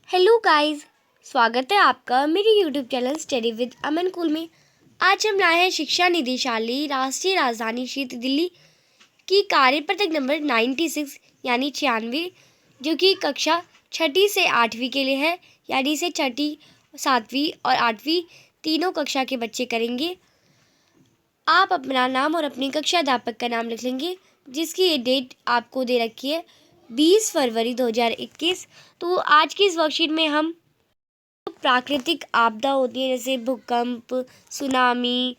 Hello guys. स्वागत है आपका मेरे YouTube channel study with Aman cool में। आज हम लाए हैं शिक्षा निदेशालय राष्ट्रीय राजधानी क्षेत्र दिल्ली की कार्य पत्रक नंबर 96 यानी 96, जो कि कक्षा छठी से 8वीं के लिए है। यानी इसे छठी, 7वीं और 8वीं तीनों कक्षा के बच्चे करेंगे। आप अपना नाम और अपनी कक्षा अध्यापक का नाम लिख लेंगे, जिसकी ये डेट आपको दे रखी है 20 फरवरी 2021। तो आज की इस वर्कशीट में हम प्राकृतिक आपदा होती है, जैसे भूकंप, सुनामी,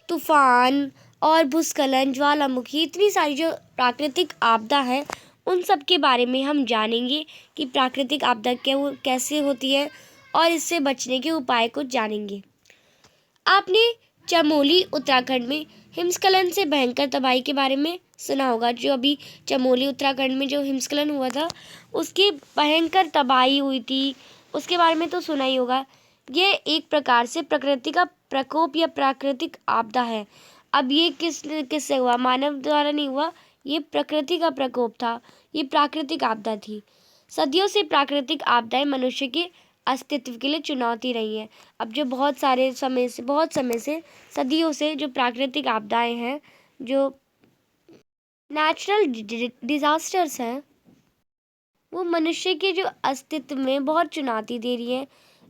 तूफान और भूस्खलन, ज्वालामुखी, इतनी सारी जो प्राकृतिक आपदा है उन सब के बारे में हम जानेंगे कि प्राकृतिक आपदा कैसे होती है और इससे बचने के उपाय को जानेंगे। आपने चमोली उत्तराखंड में हिमस्खलन से भयंकर तबाही के बारे में सुना होगा। जो अभी चमोली उत्तराखंड में जो हिमस्खलन हुआ था उसकी भयंकर तबाही हुई थी, उसके बारे में तो सुना ही होगा। ये एक प्रकार से प्रकृति का प्रकोप या प्राकृतिक आपदा है। अब ये किससे हुआ? मानव द्वारा नहीं हुआ, ये प्रकृति का प्रकोप था, ये प्राकृतिक आपदा थी। सदियों से प्राकृतिक आपदाएं मनुष्य के अस्तित्व के लिए चुनौती रही है। अब जो बहुत समय से सदियों से जो प्राकृतिक आपदाएं हैं, जो नेचुरल डिजास्टर्स हैं, वो मनुष्य के जो अस्तित्व में बहुत चुनौती दे रही है।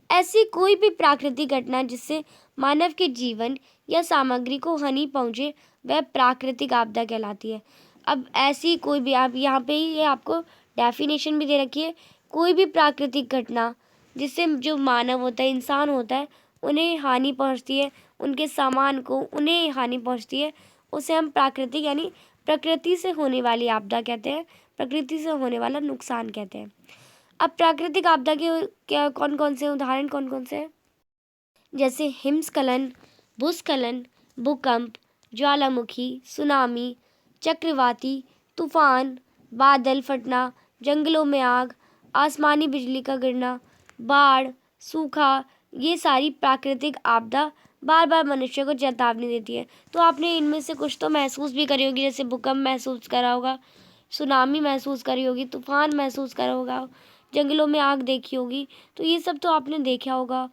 ऐसी कोई भी प्राकृतिक घटना जिससे मानव के जीवन या सामग्री को हानि पहुंचे, वह प्राकृतिक आपदा कहलाती है। अब ऐसी कोई भी, आप यहाँ पे ही आपको डेफिनेशन भी दे रखी है। कोई भी प्राकृतिक घटना जिससे जो मानव होता है, इंसान होता है, उन्हें हानि पहुंचती है, उनके सामान को उन्हें हानि पहुंचती है, उसे हम प्राकृतिक यानी प्रकृति से होने वाली आपदा कहते हैं, प्रकृति से होने वाला नुकसान कहते हैं। अब प्राकृतिक आपदा के क्या कौन कौन से उदाहरण कौन कौन से हैं? जैसे हिमस्खलन, भूस्खलन, भूकंप, ज्वालामुखी, सुनामी, चक्रवाती, तूफान, बादल फटना, जंगलों में आग, आसमानी बिजली का गिरना, बाढ़, सूखा, ये सारी प्राकृतिक आपदा बार बार मनुष्य को चेतावनी देती है। तो आपने इनमें से कुछ तो महसूस भी करी होगी, जैसे भूकंप महसूस करा होगा, सुनामी महसूस करी होगी, तूफान महसूस करा होगा, जंगलों में आग देखी होगी। तो ये सब तो आपने देखा होगा।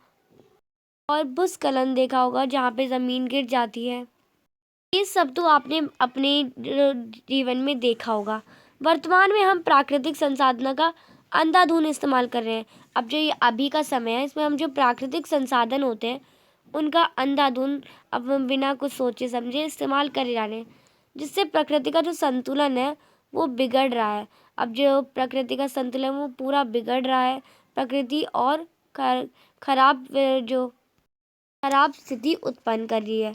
और भूस्खलन देखा होगा, जहाँ पे ज़मीन गिर जाती है। ये सब तो आपने अपने जीवन में देखा होगा। वर्तमान में हम प्राकृतिक संसाधनों का अंधाधुंध इस्तेमाल कर रहे हैं। अब जो ये अभी का समय है, इसमें हम जो प्राकृतिक संसाधन होते हैं उनका अंधाधुंध, अब हम बिना कुछ सोचे समझे इस्तेमाल करे जा रहे हैं, जिससे प्रकृति का जो संतुलन है वो बिगड़ रहा है। अब जो प्रकृति का संतुलन वो पूरा बिगड़ रहा है। प्रकृति और खराब स्थिति उत्पन्न कर रही है,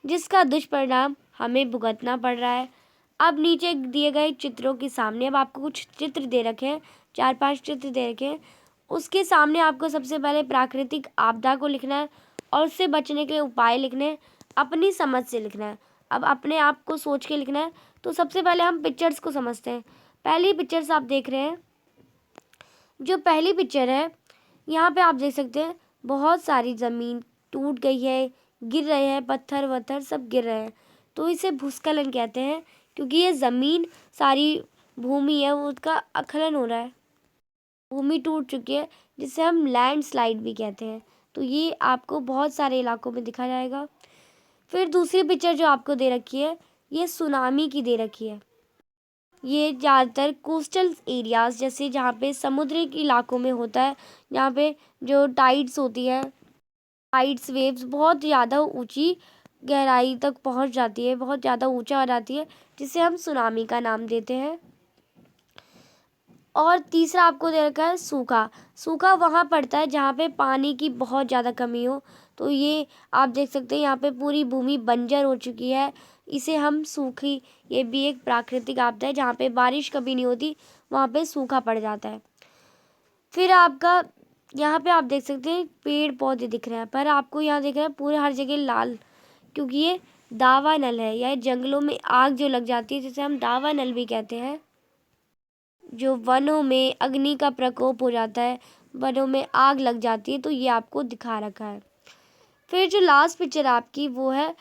जिसका दुष्परिणाम हमें भुगतना पड़ रहा है। अब नीचे दिए गए चित्रों के सामने अब आपको कुछ चित्र दे रखे हैं, 4-5 चित्र दे रखे हैं। उसके सामने आपको सबसे पहले प्राकृतिक आपदा को लिखना है और उससे बचने के उपाय लिखने हैं, अपनी समझ से लिखना है। अब अपने आप को सोच के लिखना है। तो सबसे पहले हम पिक्चर्स को समझते हैं। पहली पिक्चर्स आप देख रहे हैं, जो पहली पिक्चर है, यहाँ पे आप देख सकते हैं बहुत सारी ज़मीन टूट गई है, गिर रहे हैं, पत्थर वत्थर सब गिर रहे हैं। तो इसे भूस्खलन कहते हैं, क्योंकि ये ज़मीन सारी भूमि है वो उसका अखलन हो रहा है, भूमि टूट चुकी है, जिसे हम लैंडस्लाइड भी कहते हैं। तो ये आपको बहुत सारे इलाकों में दिखा जाएगा। फिर दूसरी पिक्चर जो आपको दे रखी है, ये सुनामी की दे रखी है। ये ज़्यादातर कोस्टल एरियाज़, जैसे जहाँ पे समुद्री इलाकों में होता है, जहाँ पे जो टाइड्स होती है, टाइड्स वेव्स बहुत ज़्यादा ऊंची गहराई तक पहुँच जाती है, बहुत ज़्यादा ऊंचा हो जाती है, जिसे हम सुनामी का नाम देते हैं। और तीसरा आपको दे रखा है सूखा। सूखा वहाँ पड़ता है जहाँ पे पानी की बहुत ज़्यादा कमी हो। तो ये आप देख सकते हैं यहाँ पे पूरी भूमि बंजर हो चुकी है, इसे हम सूखी, ये भी एक प्राकृतिक आपदा है। जहाँ पे बारिश कभी नहीं होती वहाँ पे सूखा पड़ जाता है। फिर आपका यहाँ पे आप देख सकते हैं पेड़ पौधे दिख रहे हैं, पर आपको यहाँ दिख रहा है पूरे हर जगह लाल, क्योंकि ये दावानल है, या जंगलों में आग जो लग जाती है, जिसे हम दावानल भी कहते हैं। जो वनों में अग्नि का प्रकोप हो जाता है, वनों में आग लग जाती है, तो ये आपको दिखा रखा है। फिर जो लास्ट पिक्चर आपकी वो है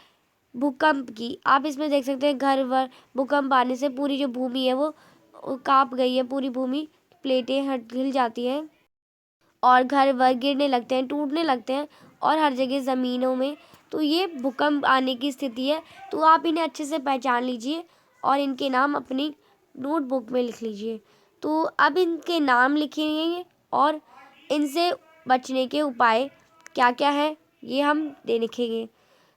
भूकंप की। आप इसमें देख सकते हैं घर वर भूकंप आने से पूरी जो भूमि है वो कांप गई है, पूरी भूमि, प्लेटें हिल जाती हैं। और घर वर गिरने लगते हैं, टूटने लगते हैं और हर जगह ज़मीनों में, तो ये भूकंप आने की स्थिति है। तो आप इन्हें अच्छे से पहचान लीजिए और इनके नाम अपनी नोटबुक में लिख लीजिए। तो अब इनके नाम लिखेंगे और इनसे बचने के उपाय क्या क्या है ये हम लिखेंगे।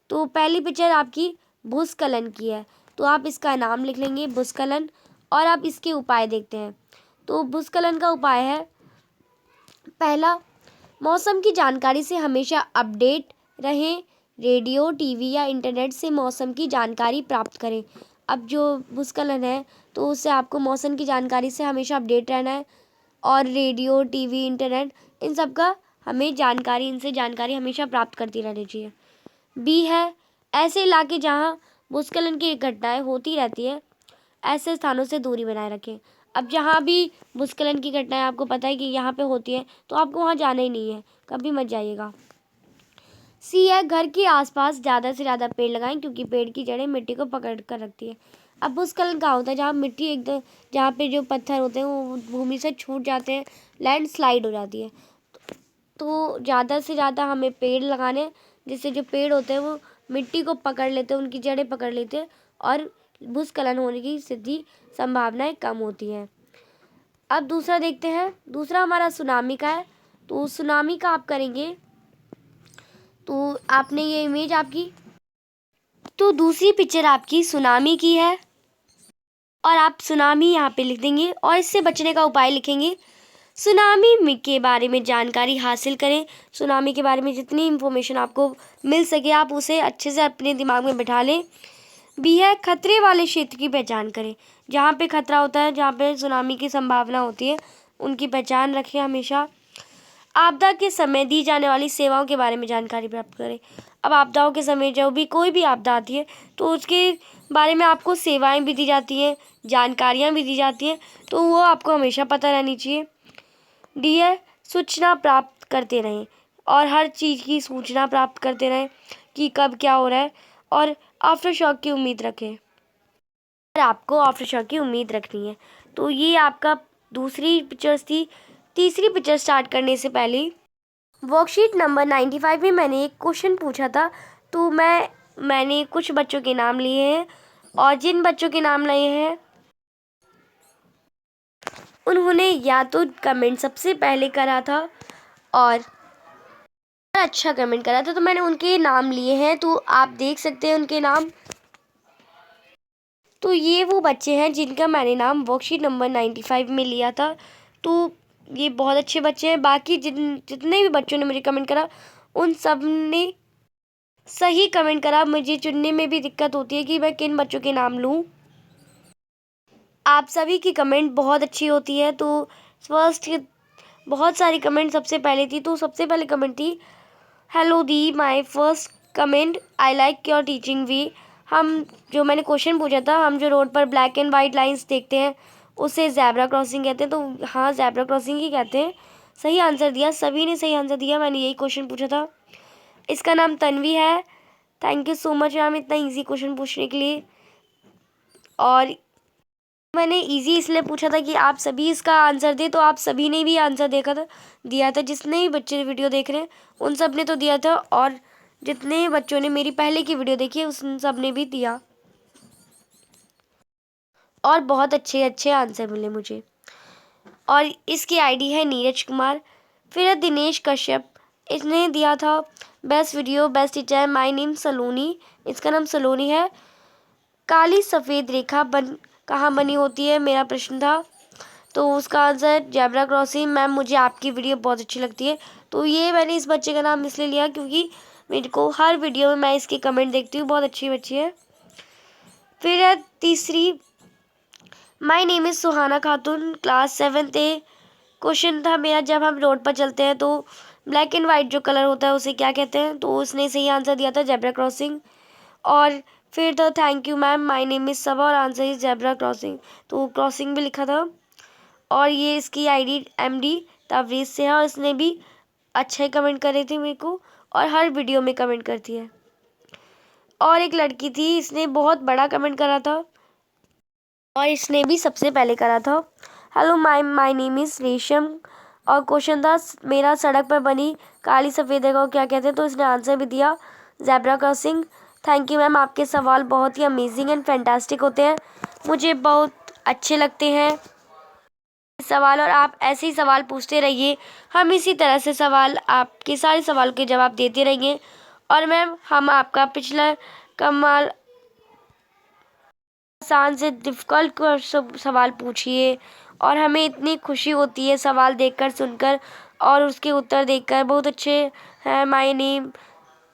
तो पहली पिक्चर आपकी भूस्खलन की है, तो आप इसका नाम लिख लेंगे भूस्खलन, और आप इसके उपाय देखते हैं। तो भूस्खलन का उपाय है, पहला, मौसम की जानकारी से हमेशा अपडेट रहें। रेडियो, टीवी या इंटरनेट से मौसम की जानकारी प्राप्त करें। अब जो भूस्खलन है तो उससे आपको मौसम की जानकारी से हमेशा अपडेट रहना है, और रेडियो, टीवी, इंटरनेट इन सब का हमें जानकारी, इनसे जानकारी हमेशा प्राप्त करती रहनी चाहिए। बी है, ऐसे इलाके जहाँ भूस्खलन की घटनाएं होती रहती है, ऐसे स्थानों से दूरी बनाए रखें। अब जहाँ भी भूस्खलन की घटनाएं आपको पता है कि यहाँ पे होती है, तो आपको वहाँ जाना ही नहीं है, कभी मत जाइएगा। सी है, घर के आसपास ज़्यादा से ज़्यादा पेड़ लगाएं, क्योंकि पेड़ की जड़ें मिट्टी को पकड़ कर रखती है। अब भूस्खलन क्या होता है, जहाँ मिट्टी एकदम, जहाँ पे जो पत्थर होते हैं वो भूमि से छूट जाते हैं, लैंड स्लाइड हो जाती है। तो ज़्यादा से ज़्यादा हमें पेड़ लगाने, जिससे जो पेड़ होते हैं वो मिट्टी को पकड़ लेते हैं, उनकी जड़ें पकड़ लेते हैं और भूस्खलन होने की स्थिति संभावनाएं कम होती हैं। अब दूसरा देखते हैं, दूसरा हमारा सुनामी का है। तो सुनामी का आप करेंगे, तो आपने ये इमेज आपकी, तो दूसरी पिक्चर आपकी सुनामी की है और आप सुनामी यहाँ पे लिख देंगे और इससे बचने का उपाय लिखेंगे। सुनामी के बारे में जानकारी हासिल करें। सुनामी के बारे में जितनी इन्फॉर्मेशन आपको मिल सके आप उसे अच्छे से अपने दिमाग में बिठा लें। बी है, खतरे वाले क्षेत्र की पहचान करें। जहाँ पे खतरा होता है, जहाँ पे सुनामी की संभावना होती है, उनकी पहचान रखें हमेशा। आपदा के समय दी जाने वाली सेवाओं के बारे में जानकारी प्राप्त करें। अब आपदाओं के समय जब भी कोई भी आपदा आती है तो उसके बारे में आपको सेवाएं भी दी जाती हैं, जानकारियाँ भी दी जाती हैं, तो वो आपको हमेशा पता रहनी चाहिए। डी है, सूचना प्राप्त करते रहें और हर चीज़ की सूचना प्राप्त करते रहें कि कब क्या हो रहा है, और आफ्टर शॉक की उम्मीद रखें। अगर आपको आफ्टर शॉक की उम्मीद रखनी है, तो ये आपका दूसरी पिक्चर्स थी। तीसरी पिक्चर स्टार्ट करने से पहले वर्कशीट नंबर 95 में मैंने एक क्वेश्चन पूछा था, तो मैंने कुछ बच्चों के नाम लिए हैं, और जिन बच्चों के नाम लिए हैं उन्होंने या तो कमेंट सबसे पहले करा था और अच्छा कमेंट करा था, तो मैंने उनके नाम लिए हैं, तो आप देख सकते हैं उनके नाम। तो ये वो बच्चे हैं जिनका मैंने नाम वर्कशीट नंबर 95 में लिया था। तो ये बहुत अच्छे बच्चे हैं। बाकी जितने भी बच्चों ने मुझे कमेंट करा उन सब ने सही कमेंट करा। मुझे चुनने में भी दिक्कत होती है कि मैं किन बच्चों के नाम लूँ। आप सभी की कमेंट बहुत अच्छी होती है। तो फर्स्ट बहुत सारी कमेंट सबसे पहले थी, तो सबसे पहले कमेंट थी, हेलो दी, my first comment, I like your teaching वी। हम जो मैंने क्वेश्चन पूछा था, हम जो रोड पर ब्लैक एंड वाइट लाइंस देखते हैं उसे ज़ेब्रा क्रॉसिंग कहते हैं। तो हाँ, ज़ेब्रा क्रॉसिंग ही कहते हैं। सही आंसर दिया, सभी ने सही आंसर दिया। मैंने यही क्वेश्चन पूछा था। इसका नाम तन्वी है। Thank you so much ma'am इतना ईजी क्वेश्चन पूछने के लिए। और मैंने इजी इसलिए पूछा था कि आप सभी इसका आंसर दें, तो आप सभी ने भी आंसर दिया था। जितने भी बच्चे वीडियो देख रहे हैं उन सब ने तो दिया था, और जितने बच्चों ने मेरी पहले की वीडियो देखी है उन सब ने भी दिया, और बहुत अच्छे अच्छे आंसर मिले मुझे। और इसकी आईडी है नीरज कुमार। फिर है दिनेश कश्यप, इसने दिया था best video, best teacher, my name Saloni. इसका नाम सलोनी है। काली सफ़ेद रेखा कहाँ बनी होती है, मेरा प्रश्न था। तो उसका आंसर जेब्रा क्रॉसिंग। मैम मुझे आपकी वीडियो बहुत अच्छी लगती है। तो ये मैंने इस बच्चे का नाम इसलिए लिया क्योंकि मेरे को हर वीडियो में मैं इसके कमेंट देखती हूँ, बहुत अच्छी बच्ची है। फिर है तीसरी, my name is Suhana Khatoon, class 7th A। Question था मेरा, जब हम रोड पर चलते हैं तो ब्लैक एंड वाइट जो कलर होता है उसे क्या कहते हैं, तो उसने सही आंसर दिया था जेब्रा क्रॉसिंग। और फिर था thank you ma'am, my name is Saba और आंसर इज़ जेब्रा क्रॉसिंग। तो क्रॉसिंग भी लिखा था। और ये इसकी आईडी MD तवरीज़ से है, और इसने भी अच्छे कमेंट करे थे मेरे को, और हर वीडियो में कमेंट करती है। और एक लड़की थी, इसने बहुत बड़ा कमेंट करा था, और इसने भी सबसे पहले करा था, हेलो माय नेम इज़ रेशम और क्वेश्चन था मेरा सड़क पर बनी काली सफ़ेद रेखा को क्या कहते हैं, तो इसने आंसर भी दिया zebra crossing. Thank you ma'am, आपके सवाल बहुत ही अमेजिंग एंड फैंटास्टिक होते हैं, मुझे बहुत अच्छे लगते हैं सवाल, और आप ऐसे ही सवाल पूछते रहिए। हम इसी तरह से सवाल, आपके सारे सवाल के जवाब देते रहेंगे। और मैम हम आपका पिछला कमाल आसान से डिफ़िकल्ट सवाल पूछिए, और हमें इतनी खुशी होती है सवाल देखकर सुनकर और उसके उत्तर देखकर। बहुत अच्छे हैं। माय नेम,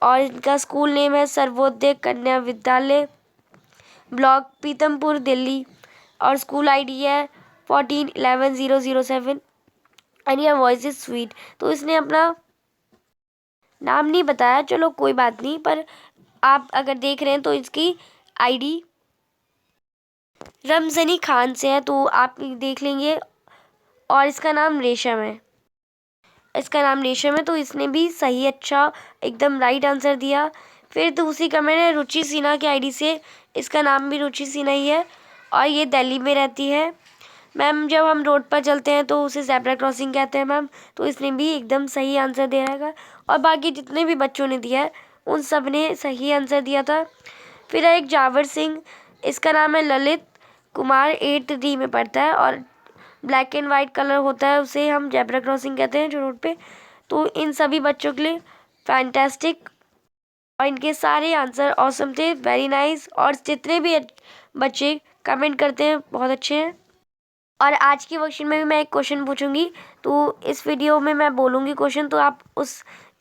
और इनका स्कूल नेम है सर्वोदय कन्या विद्यालय, ब्लॉक पीतमपुर दिल्ली, और स्कूल आईडी है 1411-007 and your voice is sweet. तो इसने अपना नाम नहीं बताया, चलो कोई बात नहीं, पर आप अगर देख रहे हैं तो इसकी आईडी रमज़नी खान से है, तो आप देख लेंगे। और इसका नाम रेशम है, तो इसने भी सही, अच्छा, एकदम राइट आंसर दिया। फिर दूसरी कमेंट है रुचि सिन्हा की आईडी से, इसका नाम भी रुचि सिन्हा ही है और ये दिल्ली में रहती है। मैम जब हम रोड पर चलते हैं तो उसे ज़ेब्रा क्रॉसिंग कहते हैं मैम, तो इसने भी एकदम सही आंसर दे रहा है। और बाकी जितने भी बच्चों ने दिया है उन सब ने सही आंसर दिया था। फिर है एक जावर सिंह, इसका नाम है ललित कुमार, 8th D में पढ़ता है और ब्लैक एंड वाइट कलर होता है, उसे हम जेब्रा क्रॉसिंग कहते हैं जो रोड पे। तो इन सभी बच्चों के लिए फैंटास्टिक, और इनके सारे आंसर ऑसम थे, वेरी नाइस। और जितने भी बच्चे कमेंट करते हैं बहुत अच्छे हैं। और आज की वर्कशीट में भी मैं एक क्वेश्चन पूछूंगी, तो इस वीडियो में मैं बोलूँगी क्वेश्चन, तो आप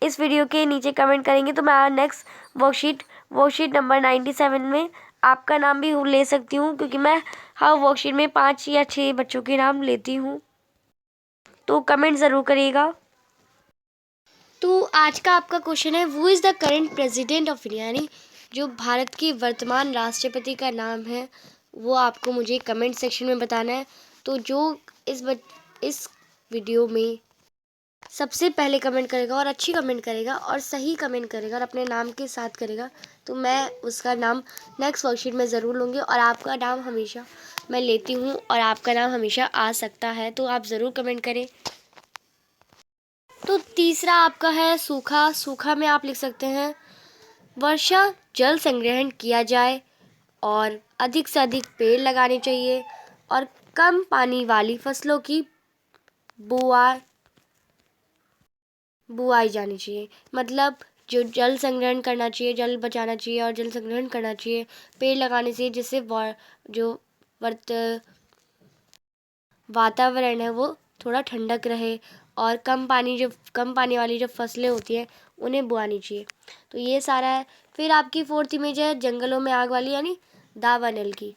इस वीडियो के नीचे कमेंट करेंगे तो मैं नेक्स्ट वर्कशीट नंबर 97 में आपका नाम भी ले सकती हूँ, क्योंकि मैं हर वर्कशीट में 5 या 6 बच्चों के नाम लेती हूँ। तो कमेंट ज़रूर करिएगा। तो आज का आपका क्वेश्चन है who is the current president of India, यानी जो भारत के वर्तमान राष्ट्रपति का नाम है वो आपको मुझे कमेंट सेक्शन में बताना है। तो जो इस वीडियो में सबसे पहले कमेंट करेगा और अच्छी कमेंट करेगा और सही कमेंट करेगा और अपने नाम के साथ करेगा, तो मैं उसका नाम नेक्स्ट वर्कशीट में ज़रूर लूँगी। और आपका नाम हमेशा मैं लेती हूँ और आपका नाम हमेशा आ सकता है, तो आप ज़रूर कमेंट करें। तो तीसरा आपका है सूखा में आप लिख सकते हैं वर्षा जल संग्रहण किया जाए और अधिक से अधिक पेड़ लगाने चाहिए और कम पानी वाली फसलों की बुआई जानी चाहिए। मतलब जो जल संग्रहण करना चाहिए, जल बचाना चाहिए और जल संग्रहण करना चाहिए, पेड़ लगाने चाहिए, जिससे जो वातावरण है वो थोड़ा ठंडक रहे और कम पानी वाली जो फसलें होती हैं उन्हें बुआनी चाहिए। तो ये सारा है। फिर आपकी 4th इमेज है जंगलों में आग वाली, यानी दावानल की।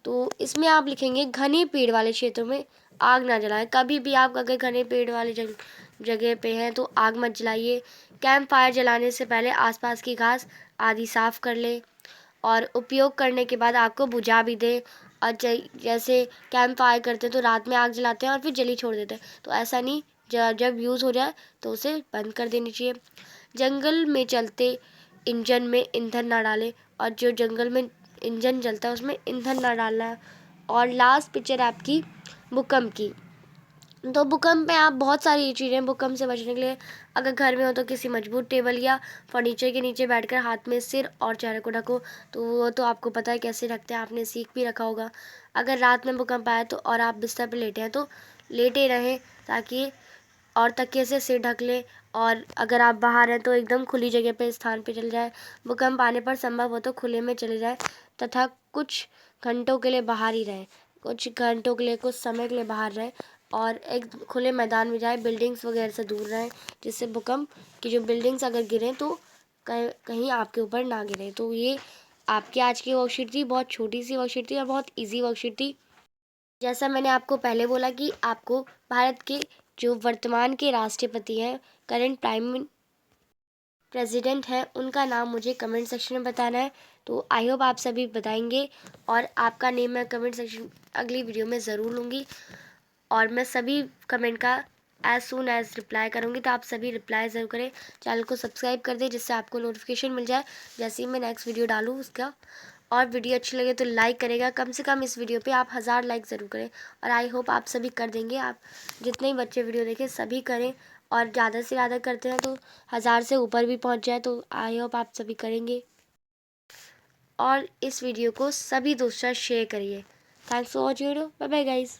तो इसमें आप लिखेंगे घने पेड़ वाले क्षेत्रों में आग ना जलाएं। कभी भी आप अगर घने पेड़ वाले जगह पे हैं तो आग मत जलाइए। कैंप फायर जलाने से पहले आसपास की घास आदि साफ़ कर लें और उपयोग करने के बाद आग को बुझा भी दें। और जैसे कैंप फायर करते हैं तो रात में आग जलाते हैं और फिर जली छोड़ देते हैं, तो ऐसा नहीं, जब यूज़ हो जाए तो उसे बंद कर देनी चाहिए। जंगल में चलते इंजन में ईंधन ना डालें, और जो जंगल में इंजन जलता है उसमें ईंधन ना डालना है। और लास्ट पिक्चर आपकी भूकंप की। तो भूकंप में आप बहुत सारी चीज़ें भूकंप से बचने के लिए, अगर घर में हो तो किसी मजबूत टेबल या फर्नीचर के नीचे बैठकर हाथ में सिर और चेहरे को ढको। तो वो तो आपको पता है कैसे ढकते हैं, आपने सीख भी रखा होगा। अगर रात में भूकंप आया तो और आप बिस्तर पर लेटे हैं तो लेटे रहें, ताकि और तकिए से सिर ढक लें। और अगर आप बाहर हैं तो एकदम खुली जगह पे स्थान पे चले जाए। भूकंप आने पर संभव हो तो खुले में चले जाए तथा कुछ घंटों के लिए बाहर ही रहें, कुछ समय के लिए बाहर रहें और एक खुले मैदान में जाए, बिल्डिंग्स वगैरह से दूर रहें, जिससे भूकंप की जो बिल्डिंग्स अगर गिरें तो कहीं आपके ऊपर ना गिरे। तो ये आपकी आज की वर्कशीट थी, बहुत छोटी सी वर्कशीट थी और बहुत ईजी वर्कशीट थी। जैसा मैंने आपको पहले बोला कि आपको भारत के जो वर्तमान के राष्ट्रपति हैं, करंट प्राइम प्रेसिडेंट है, उनका नाम मुझे कमेंट सेक्शन में बताना है। तो आई होप आप सभी बताएंगे और आपका नेम मैं कमेंट सेक्शन अगली वीडियो में ज़रूर लूँगी और मैं सभी कमेंट का एज सून एज रिप्लाई करूँगी। तो आप सभी रिप्लाई ज़रूर करें, चैनल को सब्सक्राइब कर दें जिससे आपको नोटिफिकेशन मिल जाए जैसे ही मैं नेक्स्ट वीडियो डालूँ उसका। और वीडियो अच्छी लगे तो लाइक करेगा। कम से कम इस वीडियो पे आप 1000 लाइक ज़रूर करें और आई होप आप सभी कर देंगे। आप जितने ही बच्चे वीडियो देखें सभी करें और ज़्यादा से ज़्यादा करते हैं तो 1000 से ऊपर भी पहुंच जाए, तो आई होप आप सभी करेंगे। और इस वीडियो को सभी दोस्तों शेयर करिए। Thanks for watching video. Bye bye guys.